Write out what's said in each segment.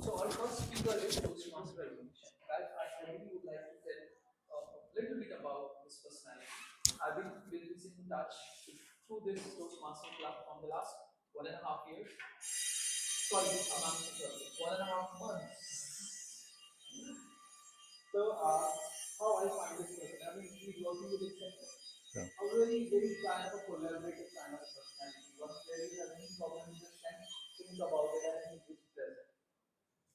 So our first speaker is Toastmaster Recognition. I really would like to tell a little bit about this personality. I've been in touch through this Toastmaster club from the last 1.5 years. Sorry, I'm interrupting. 1.5 months. So, how I find this person? I mean, he's working with Accenture. Yeah. A really very kind of a collaborative kind of personality. Once there is any problem, you just can think about it and he is present.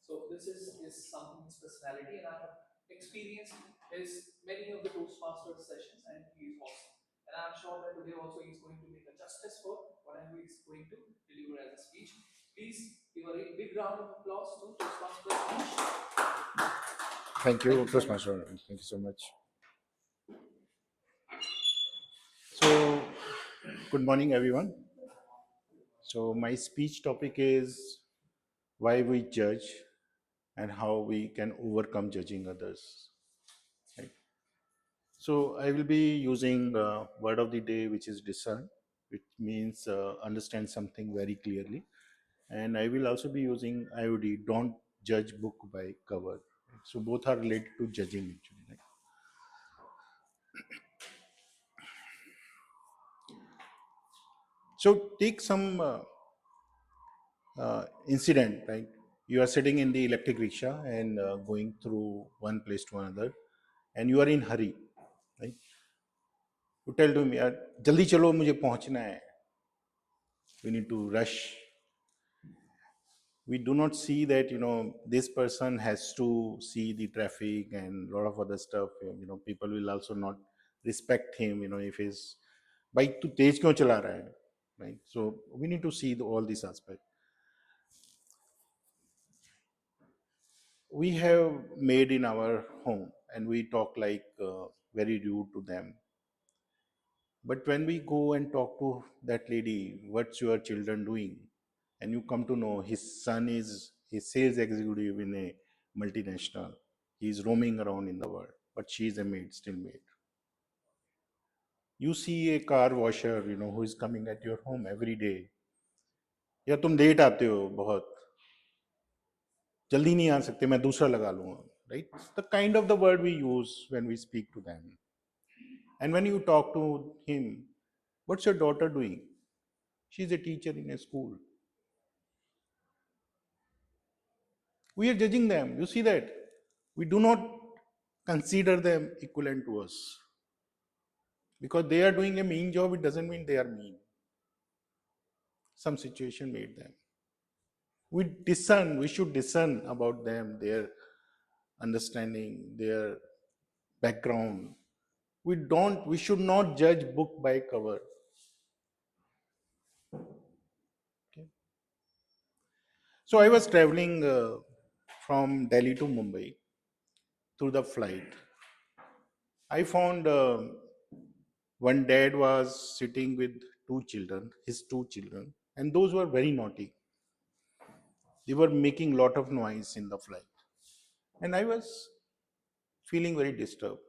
So this is something his personality, and I have experienced his many of the Toastmasters sessions, and he is awesome. And I'm sure that today also he is going to make a justice for whatever he is going to deliver as a speech. Please give a big round of applause to Toastmasters speech. Thank you, Toastmaster. Thank you so much. So, good morning, everyone. So, my speech topic is why we judge and how we can overcome judging others. Right? So, I will be using word of the day, which is discern, which means understand something very clearly. And I will also be using IOD, don't judge book by cover. So, both are related to judging actually. Right? So, take some incident, right? You are sitting in the electric rickshaw and going through one place to another, and you are in hurry, right? You tell to him, यार जल्दी चलो मुझे पहुंचना है. We need to rush. We do not see that this person has to see the traffic and a lot of other stuff. People will also not respect him. If his bike too तेज क्यों चला रहा है, right? So we need to see all these aspects. We have maid in our home and we talk like very rude to them, but when we go and talk to that lady, what's your children doing, and you come to know his son is a sales executive in a multinational, he's roaming around in the world, but she's a maid, still maid. You see a car washer who is coming at your home every day, या तुम late आते हो बहुत, जल्दी नहीं आ सकते, मैं दूसरा लगा लूंगा, right? It's the kind of the word we use when we speak to them. And when you talk to him, what's your daughter doing? She's a teacher in a school. We are judging them. You see that? We do not consider them equivalent to us. Because they are doing a mean job, it doesn't mean they are mean. Some situation made them. We should discern about them, their understanding, their background. We should not judge book by cover. Okay. So I was traveling from Delhi to Mumbai through the flight. I found one dad was sitting with his two children, and those were very naughty. They were making lot of noise in the flight, and I was feeling very disturbed.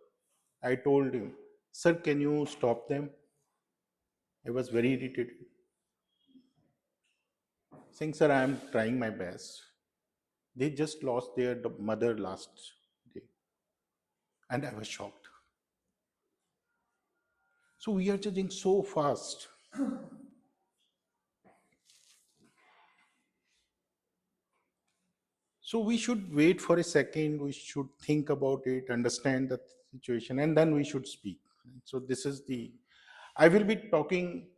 I told him, "Sir, can you stop them?" I was very irritated, saying, "Sir, I am trying my best. They just lost their mother last day," and I was shocked. So we are judging so fast. So we should wait for a second, we should think about it, understand the situation, and then we should speak. So this is I will be talking,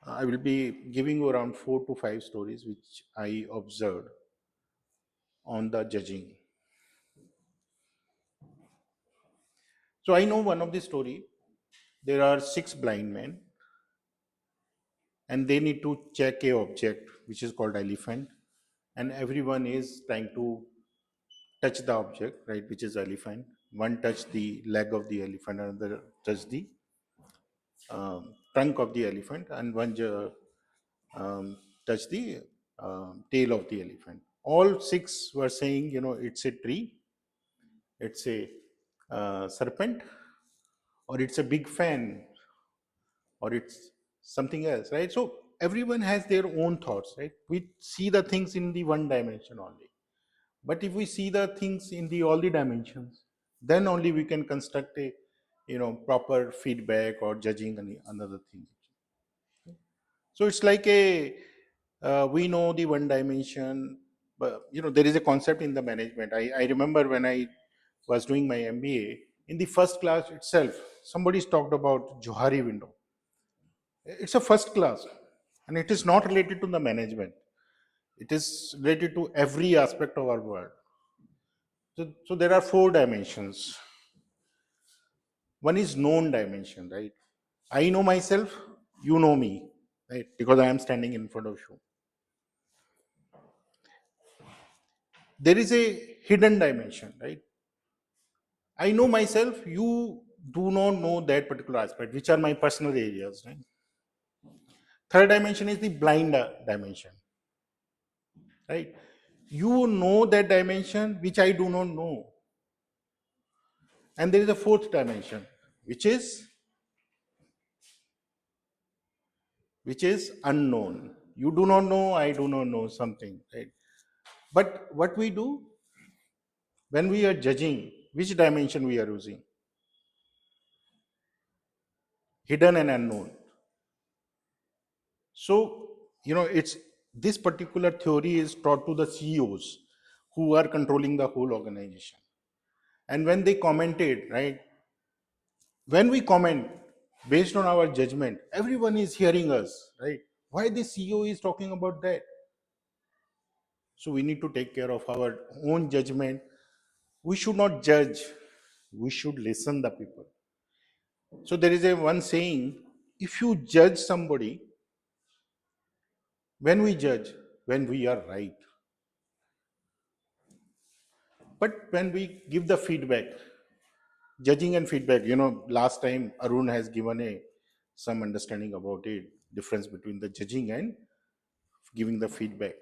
I will be giving you around 4 to 5 stories which I observed on the judging. So I know one of the story, there are 6 blind men and they need to check a object which is called elephant, and everyone is trying to touch the object, right, which is elephant. One touch the leg of the elephant, another touch the trunk of the elephant, and one touch the tail of the elephant. All 6 were saying, it's a tree, it's a serpent, or it's a big fan, or it's something else, right? So everyone has their own thoughts, right? We see the things in the one dimension only. But if we see the things in the all the dimensions, then only we can construct a proper feedback or judging any another thing. So it's like a we know the one dimension, but there is a concept in the management. I remember when I was doing my MBA, in the first class itself, somebody's talked about Johari window. It's a first class, and it is not related to the management. It is related to every aspect of our world. So there are four dimensions. One is known dimension, right? I know myself, you know me, right? Because I am standing in front of you. There is a hidden dimension, right? I know myself, you do not know that particular aspect, which are my personal areas, right? Third dimension is the blind dimension, right? You know that dimension which I do not know. And there is a fourth dimension, which is unknown. You do not know, I do not know something, right? But what we do when we are judging, which dimension we are using? Hidden and unknown. So, it's this particular theory is taught to the CEOs who are controlling the whole organization. And when they commented, right, when we comment based on our judgment, everyone is hearing us, right? Why the CEO is talking about that? So we need to take care of our own judgment. We should not judge. We should listen the people. So there is a one saying, if you judge somebody, when we judge, when we are right. But when we give the feedback, judging and feedback, last time Arun has given a some understanding about it, difference between the judging and giving the feedback.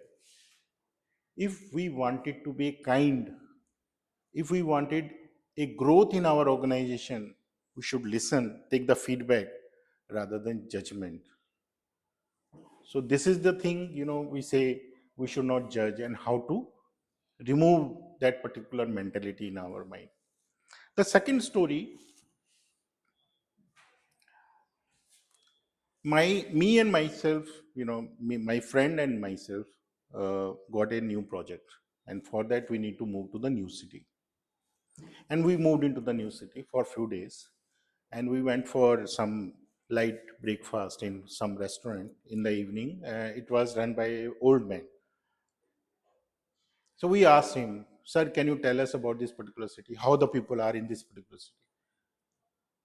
If we wanted to be kind, if we wanted a growth in our organization, we should listen, take the feedback rather than judgment. So this is the thing, we say we should not judge and how to remove that particular mentality in our mind. The second story, me and myself, my friend and myself got a new project, and for that we need to move to the new city. And we moved into the new city for a few days, and we went for some light breakfast in some restaurant in the evening. It was run by an old man. So we asked him, "Sir, can you tell us about this particular city? How the people are in this particular city?"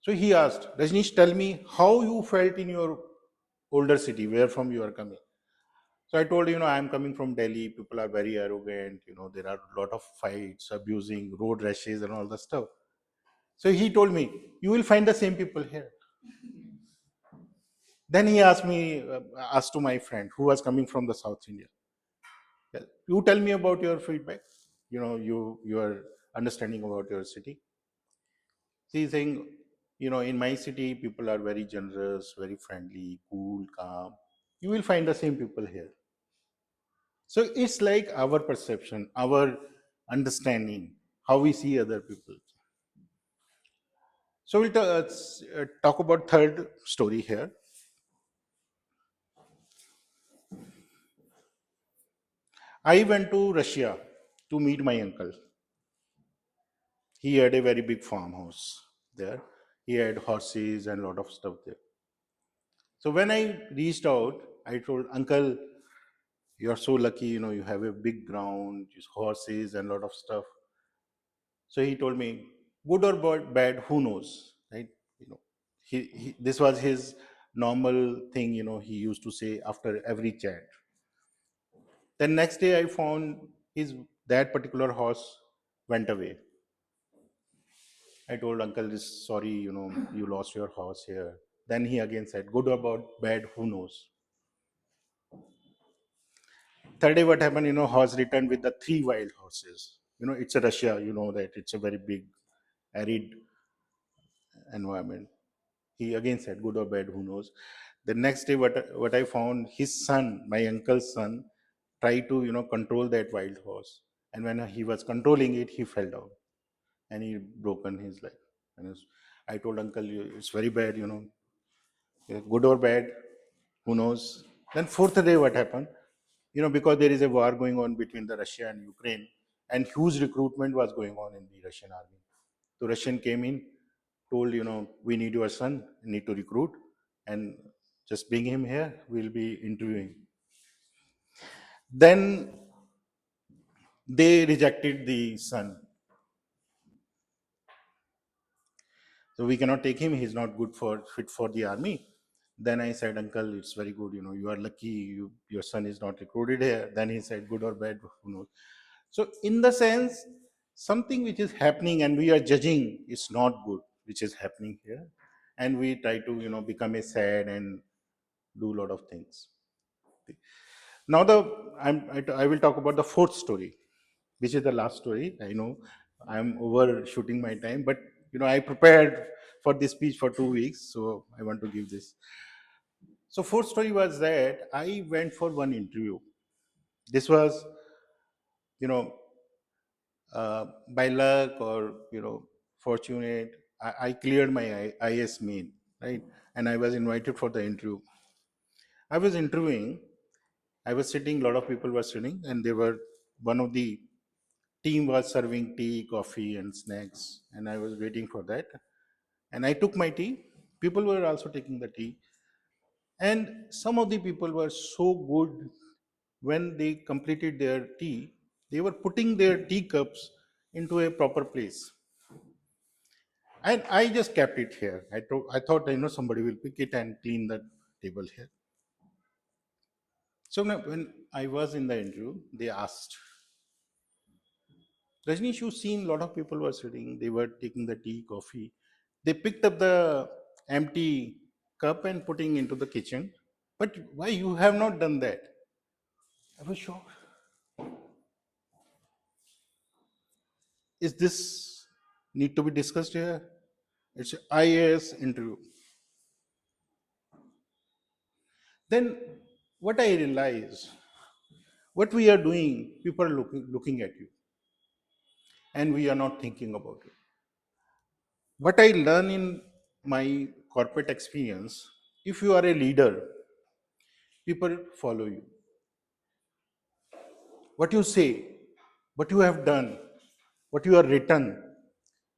So he asked, "Rajnish, tell me how you felt in your older city, where from you are coming." So I told, I'm coming from Delhi. People are very arrogant. There are a lot of fights, abusing, road rashes, and all the stuff. So he told me, you will find the same people here. Then he asked to my friend who was coming from the South India, "Yeah, you tell me about your feedback. Your understanding about your city." So he's saying, in my city, people are very generous, very friendly, cool, calm. You will find the same people here. So it's like our perception, our understanding, how we see other people. So we'll talk about third story here. I went to Russia to meet my uncle. He had a very big farmhouse there. He had horses and a lot of stuff there. So when I reached out, I told Uncle, "You're so lucky. You have a big ground, horses and a lot of stuff." So he told me, "Good or bad, who knows, right?" You know, this was his normal thing. He used to say after every chat. Then next day, I found his that particular horse went away. I told Uncle, "This sorry, you lost your horse here." Then he again said, "Good or bad, who knows." Third day, what happened? Horse returned with the three wild horses. It's a Russia. You know that it's a very big, arid environment. He again said, "Good or bad, who knows." The next day, what I found, his son, my uncle's son, tried to control that wild horse, And when he was controlling it, he fell down and he broken his leg. And I told uncle, it's very bad, good or bad, who knows. Then fourth day, what happened? Because there is a war going on between the Russia and Ukraine, and huge recruitment was going on in the Russian army. So Russian came in, told, we need your son, need to recruit, and just bring him here, we'll be interviewing. Then they rejected the son. So we cannot take him, he's not good for fit for the army. Then I said, uncle, it's very good, you are lucky, your son is not recruited here. Then he said, good or bad, who knows. So in the sense, something which is happening and we are judging is not good, which is happening here, and we try to become a sad and do a lot of things. Now I will talk about the fourth story, which is the last story. I know I'm overshooting my time, but I prepared for this speech for 2 weeks, so I want to give this. So fourth story was that I went for one interview. This was, you know, by luck or fortunate. I cleared my IS main, right, and I was invited for the interview. I was interviewing. I was sitting. A lot of people were sitting, and they were one of the team was serving tea, coffee, and snacks, and I was waiting for that. And I took my tea. People were also taking the tea, and some of the people were so good when they completed their tea. They were putting their teacups into a proper place, and I just kept it here. I thought somebody will pick it and clean the table here. So now, when I was in the interview, they asked, Rajnish, you've seen a lot of people were sitting, they were taking the tea, coffee. They picked up the empty cup and putting into the kitchen. But why you have not done that? I was shocked. Is this need to be discussed here? It's an IAS interview. Then what I realized, what we are doing, people are looking at you, and we are not thinking about it. What I learn in my corporate experience, if you are a leader, people follow you. What you say, what you have done, what you have written,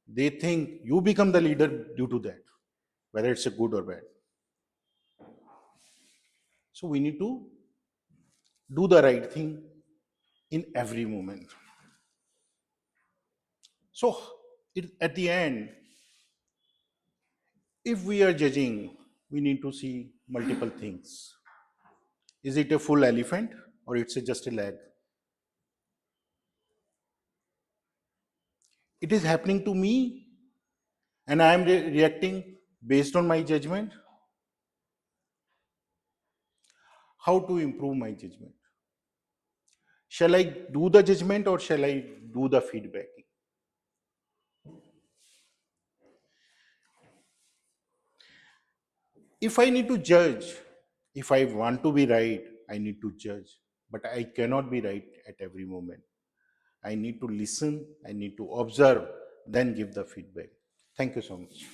they think you become the leader due to that, whether it's a good or bad. So we need to do the right thing in every moment. So at the end, if we are judging, we need to see multiple things. Is it a full elephant or it's just a leg? It is happening to me and I am reacting based on my judgment. How to improve my judgment? Shall I do the judgment or shall I do the feedback? If I need to judge, if I want to be right, I need to judge. But I cannot be right at every moment. I need to listen, I need to observe, then give the feedback. Thank you so much.